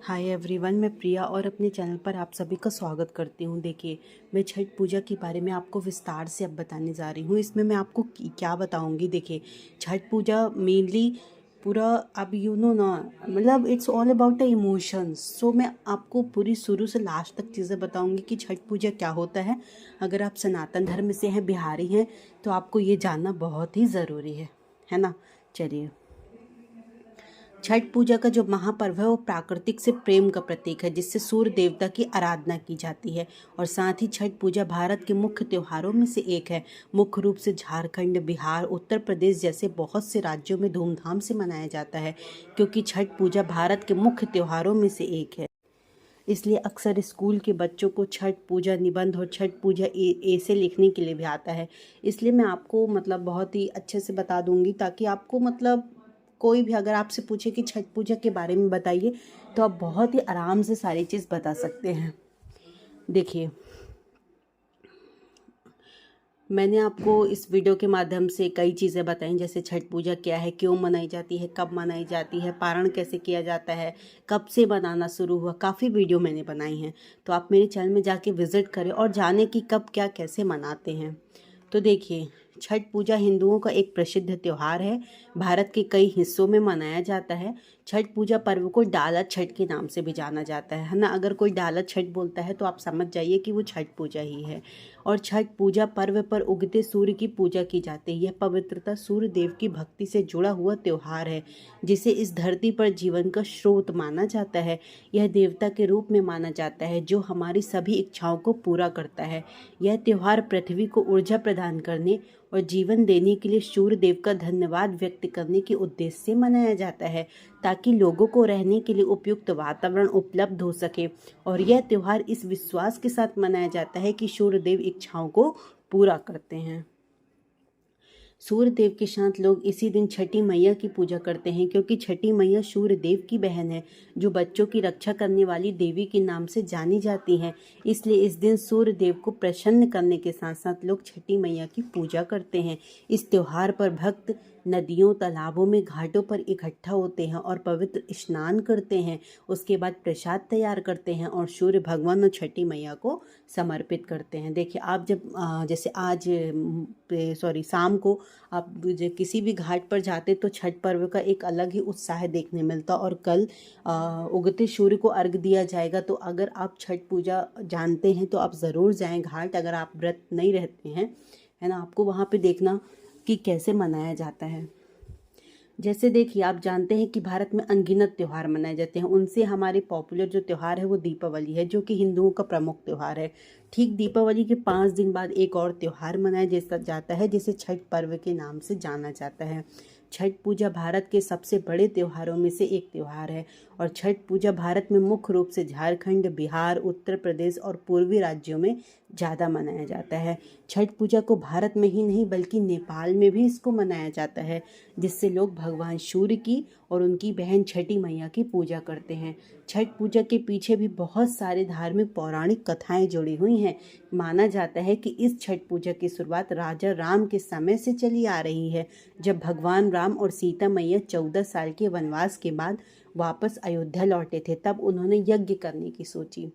Hi everyone, मैं प्रिया और अपने चैनल पर आप सभी का स्वागत करती हूँ। देखिए, मैं छठ पूजा के बारे में आपको विस्तार से अब बताने जा रही हूँ। इसमें मैं आपको क्या बताऊँगी। देखिए, छठ पूजा मेनली पूरा अब ना, मतलब it's all about the emotions. So मैं आपको पूरी शुरू से लास्ट तक चीज़ें बताऊँगी कि छठ पूजा क्या होता है। अगर आप सनातन धर्म से हैं, बिहारी हैं, तो आपको ये जानना बहुत ही ज़रूरी है ना। चलिए, छठ पूजा का जो महापर्व है वो प्राकृतिक से प्रेम का प्रतीक है, जिससे सूर्य देवता की आराधना की जाती है। और साथ ही छठ पूजा भारत के मुख्य त्योहारों में से एक है। मुख्य रूप से झारखंड, बिहार, उत्तर प्रदेश जैसे बहुत से राज्यों में धूमधाम से मनाया जाता है, क्योंकि छठ पूजा भारत के मुख्य त्योहारों में से एक है। इसलिए अक्सर स्कूल के बच्चों को छठ पूजा निबंध और छठ पूजा ऐसे लिखने के लिए भी आता है। इसलिए मैं आपको मतलब बहुत ही अच्छे से बता दूंगी, ताकि आपको मतलब कोई भी अगर आपसे पूछे कि छठ पूजा के बारे में बताइए, तो आप बहुत ही आराम से सारी चीज़ बता सकते हैं। देखिए, मैंने आपको इस वीडियो के माध्यम से कई चीज़ें बताई, जैसे छठ पूजा क्या है, क्यों मनाई जाती है, कब मनाई जाती है, पारण कैसे किया जाता है, कब से बनाना शुरू हुआ। काफ़ी वीडियो मैंने बनाई हैं, तो आप मेरे चैनल में जाके विज़िट करें और जानें कि कब क्या कैसे मनाते हैं। तो देखिए, छठ पूजा हिंदुओं का एक प्रसिद्ध त्यौहार है। भारत के कई हिस्सों में मनाया जाता है। छठ पूजा पर्व को डाला छठ के नाम से भी जाना जाता है ना। अगर कोई डाला छठ बोलता है तो आप समझ जाइए कि वो छठ पूजा ही है। और छठ पूजा पर्व पर उगते सूर्य की पूजा की जाती है। यह पवित्रता सूर्य देव की भक्ति से जुड़ा हुआ त्यौहार है, जिसे इस धरती पर जीवन का स्रोत माना जाता है। यह देवता के रूप में माना जाता है, जो हमारी सभी इच्छाओं को पूरा करता है। यह त्यौहार पृथ्वी को ऊर्जा प्रदान करने और जीवन देने के लिए सूर्य देव का धन्यवाद व्यक्त करने के उद्देश्य से मनाया जाता है, ताकि लोगों को रहने के लिए उपयुक्त वातावरण उपलब्ध हो सके। और यह त्यौहार इस विश्वास के साथ मनाया जाता है कि सूर्य देव इच्छाओं को पूरा करते हैं। सूर्य देव के साथ लोग इसी दिन छठी मैया की पूजा करते हैं, क्योंकि छठी मैया सूर्य देव की बहन है, जो बच्चों की रक्षा करने वाली देवी के नाम से जानी जाती हैं। इसलिए इस दिन सूर्य देव को प्रसन्न करने के साथ साथ लोग छठी मैया की पूजा करते हैं। इस त्योहार पर भक्त नदियों, तालाबों में, घाटों पर इकट्ठा होते हैं और पवित्र स्नान करते हैं। उसके बाद प्रसाद तैयार करते हैं और सूर्य भगवान और छठी मैया को समर्पित करते हैं। देखिए, आप जब जैसे आज शाम को आप किसी भी घाट पर जाते तो छठ पर्व का एक अलग ही उत्साह देखने मिलता। और कल उगते सूर्य को अर्घ दिया जाएगा। तो अगर आप छठ पूजा जानते हैं तो आप ज़रूर जाएं घाट। अगर आप व्रत नहीं रहते हैं, है ना, आपको वहाँ पे देखना कि कैसे मनाया जाता है। जैसे देखिए, आप जानते हैं कि भारत में अनगिनत त्यौहार मनाए जाते हैं। उनसे हमारे पॉपुलर जो त्यौहार है वो दीपावली है, जो कि हिंदुओं का प्रमुख त्यौहार है। ठीक दीपावली के 5 दिन बाद एक और त्यौहार मनाया जैसा जाता है, जिसे छठ पर्व के नाम से जाना जाता है। छठ पूजा भारत के सबसे बड़े त्योहारों में से एक त्यौहार है। और छठ पूजा भारत में मुख्य रूप से झारखंड, बिहार, उत्तर प्रदेश और पूर्वी राज्यों में ज़्यादा मनाया जाता है। छठ पूजा को भारत में ही नहीं बल्कि नेपाल में भी इसको मनाया जाता है, जिससे लोग भगवान सूर्य की और उनकी बहन छठी मैया की पूजा करते हैं। छठ पूजा के पीछे भी बहुत सारे धार्मिक पौराणिक कथाएं जुड़ी हुई हैं। माना जाता है कि इस छठ पूजा की शुरुआत राजा राम के समय से चली आ रही है, जब भगवान राम और सीता मैया 14 साल के वनवास के बाद वापस अयोध्या लौटे थे। तब उन्होंने यज्ञ करने की सोची,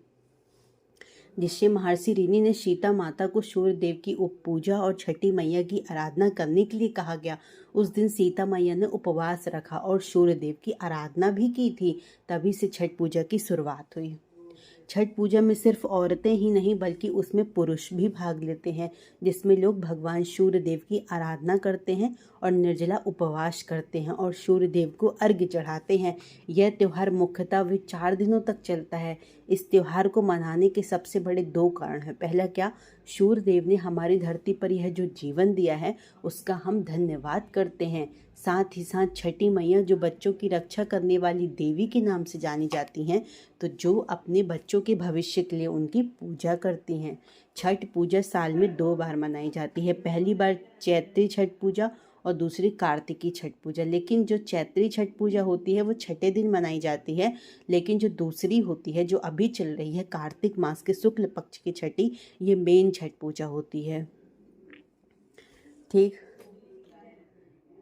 जिससे महर्षि ऋषि ने सीता माता को सूर्य देव की पूजा और छठी मैया की आराधना करने के लिए कहा गया। उस दिन सीता मैया ने उपवास रखा और सूर्य देव की आराधना भी की थी। तभी से छठ पूजा की शुरुआत हुई। छठ पूजा में सिर्फ औरतें ही नहीं बल्कि उसमें पुरुष भी भाग लेते हैं, जिसमें लोग भगवान सूर्य देव की आराधना करते हैं और निर्जला उपवास करते हैं और सूर्य देव को अर्घ्य चढ़ाते हैं। यह त्यौहार मुख्यतः वे 4 दिनों तक चलता है। इस त्यौहार को मनाने के सबसे बड़े 2 कारण हैं। पहला क्या, सूर्य देव ने हमारी धरती पर यह जो जीवन दिया है उसका हम धन्यवाद करते हैं। साथ ही साथ छठी मैया, जो बच्चों की रक्षा करने वाली देवी के नाम से जानी जाती हैं, तो जो अपने बच्चों के भविष्य के लिए उनकी पूजा करती हैं। छठ पूजा साल में 2 बार मनाई जाती है। पहली बार चैत्री छठ पूजा और दूसरी कार्तिकी छठ पूजा। लेकिन जो चैत्री छठ पूजा होती है वो छठे दिन मनाई जाती है, लेकिन जो दूसरी होती है जो अभी चल रही है कार्तिक मास के शुक्ल पक्ष की छठी, ये मेन छठ पूजा होती है। ठीक।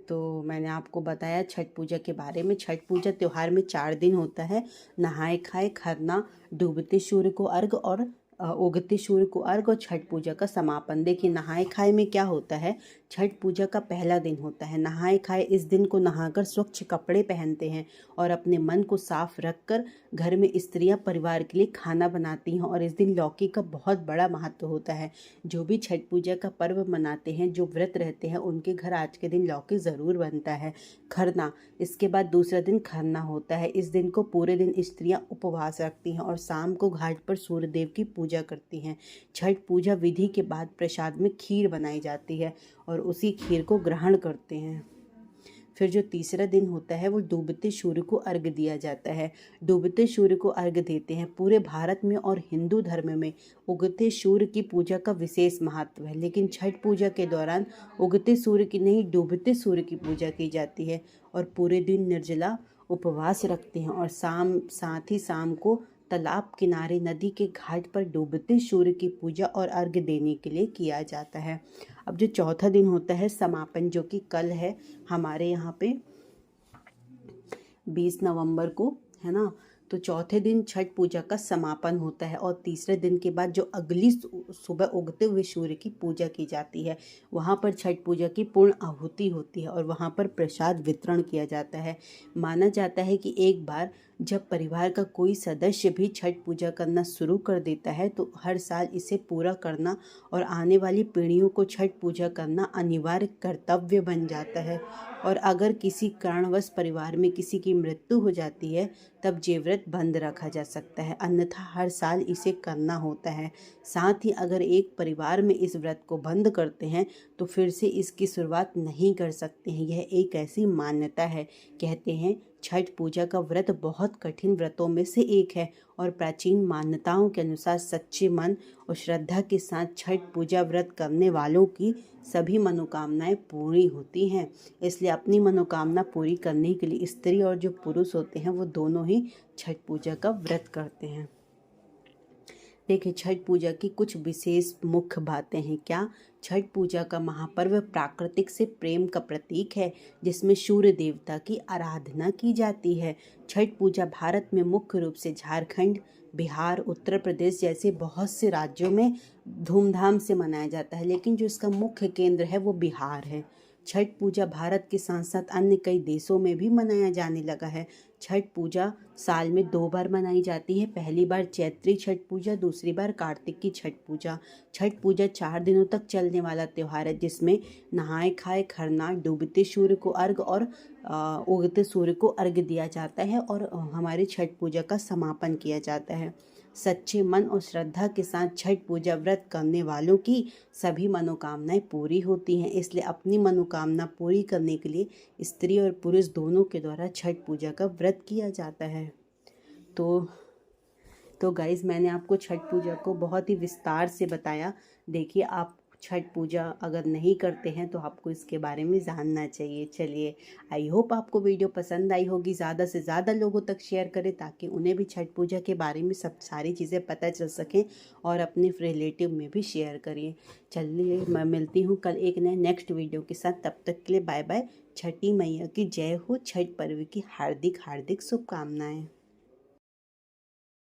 तो मैंने आपको बताया छठ पूजा के बारे में। छठ पूजा त्यौहार में 4 दिन होता है। नहाए खाए, खरना, डूबते सूर्य को अर्घ और उगते सूर्य को अर्घ और छठ पूजा का समापन। देखिए नहाए खाए में क्या होता है, छठ पूजा का पहला दिन होता है। नहाए खाए इस दिन को नहाकर स्वच्छ कपड़े पहनते हैं और अपने मन को साफ रखकर घर में स्त्रियां परिवार के लिए खाना बनाती हैं और इस दिन लौकी का बहुत बड़ा महत्व होता है। जो भी छठ पूजा का पर्व मनाते हैं, जो व्रत रहते हैं, उनके घर आज के दिन लौकी ज़रूर बनता है। खरना, इसके बाद दूसरा दिन खरना होता है। इस दिन को पूरे दिन स्त्रियां उपवास रखती हैं और शाम को घाट पर सूर्यदेव की पूजा करती हैं। छठ पूजा विधि के बाद प्रसाद में खीर बनाई जाती है और उसी खीर को ग्रहण करते हैं। फिर जो तीसरा दिन होता है वो डूबते सूर्य को अर्घ दिया जाता है। डूबते सूर्य को अर्घ देते हैं। पूरे भारत में और हिंदू धर्म में उगते सूर्य की पूजा का विशेष महत्व है, लेकिन छठ पूजा के दौरान उगते सूर्य की नहीं, डूबते सूर्य की पूजा की जाती है और पूरे दिन निर्जला उपवास रखते हैं और साथ ही शाम को तालाब किनारे नदी के घाट पर डूबते सूर्य की पूजा और अर्घ देने के लिए किया जाता है। अब जो चौथा दिन होता है समापन, जो कि कल है हमारे यहाँ पे 20 नवंबर को, है ना। तो चौथे दिन छठ पूजा का समापन होता है और तीसरे दिन के बाद जो अगली सुबह उगते हुए सूर्य की पूजा की जाती है, वहाँ पर छठ पूजा की पूर्ण आहुति होती है और वहाँ पर प्रसाद वितरण किया जाता है। माना जाता है कि एक बार जब परिवार का कोई सदस्य भी छठ पूजा करना शुरू कर देता है तो हर साल इसे पूरा करना और आने वाली पीढ़ियों को छठ पूजा करना अनिवार्य कर्तव्य बन जाता है। और अगर किसी कारणवश परिवार में किसी की मृत्यु हो जाती है तब ये व्रत बंद रखा जा सकता है, अन्यथा हर साल इसे करना होता है। साथ ही अगर एक परिवार में इस व्रत को बंद करते हैं तो फिर से इसकी शुरुआत नहीं कर सकते हैं। यह एक ऐसी मान्यता है। कहते हैं छठ पूजा का व्रत बहुत कठिन व्रतों में से एक है और प्राचीन मान्यताओं के अनुसार सच्चे मन और श्रद्धा के साथ छठ पूजा व्रत करने वालों की सभी मनोकामनाएं पूरी होती हैं। इसलिए अपनी मनोकामना पूरी करने के लिए स्त्री और जो पुरुष होते हैं वो दोनों ही छठ पूजा का व्रत करते हैं। देखिए छठ पूजा की कुछ विशेष मुख्य बातें हैं। क्या? छठ पूजा का महापर्व प्राकृतिक से प्रेम का प्रतीक है, जिसमें सूर्य देवता की आराधना की जाती है। छठ पूजा भारत में मुख्य रूप से झारखंड, बिहार, उत्तर प्रदेश जैसे बहुत से राज्यों में धूमधाम से मनाया जाता है, लेकिन जो इसका मुख्य केंद्र है वो बिहार है। छठ पूजा भारत के साथ साथ अन्य कई देशों में भी मनाया जाने लगा है। छठ पूजा साल में 2 बार मनाई जाती है। पहली बार चैत्री छठ पूजा, दूसरी बार कार्तिक की छठ पूजा। छठ पूजा 4 दिनों तक चलने वाला त्यौहार है, जिसमें नहाए खाए, खरना, डूबते सूर्य को अर्घ और उगते सूर्य को अर्घ दिया जाता है और हमारी छठ पूजा का समापन किया जाता है। सच्चे मन और श्रद्धा के साथ छठ पूजा व्रत करने वालों की सभी मनोकामनाएं पूरी होती हैं। इसलिए अपनी मनोकामना पूरी करने के लिए स्त्री और पुरुष दोनों के द्वारा छठ पूजा का व्रत किया जाता है। तो गाइज़, मैंने आपको छठ पूजा को बहुत ही विस्तार से बताया। देखिए, आप छठ पूजा अगर नहीं करते हैं तो आपको इसके बारे में जानना चाहिए। चलिए, आई होप आपको वीडियो पसंद आई होगी। ज़्यादा से ज़्यादा लोगों तक शेयर करें ताकि उन्हें भी छठ पूजा के बारे में सब सारी चीज़ें पता चल सकें और अपने रिलेटिव में भी शेयर करिए। चलिए, मैं मिलती हूँ कल एक नए नेक्स्ट वीडियो के साथ। तब तक के लिए बाय बाय। छठी मैया की जय हो। छठ पर्व की हार्दिक हार्दिक शुभकामनाएँ।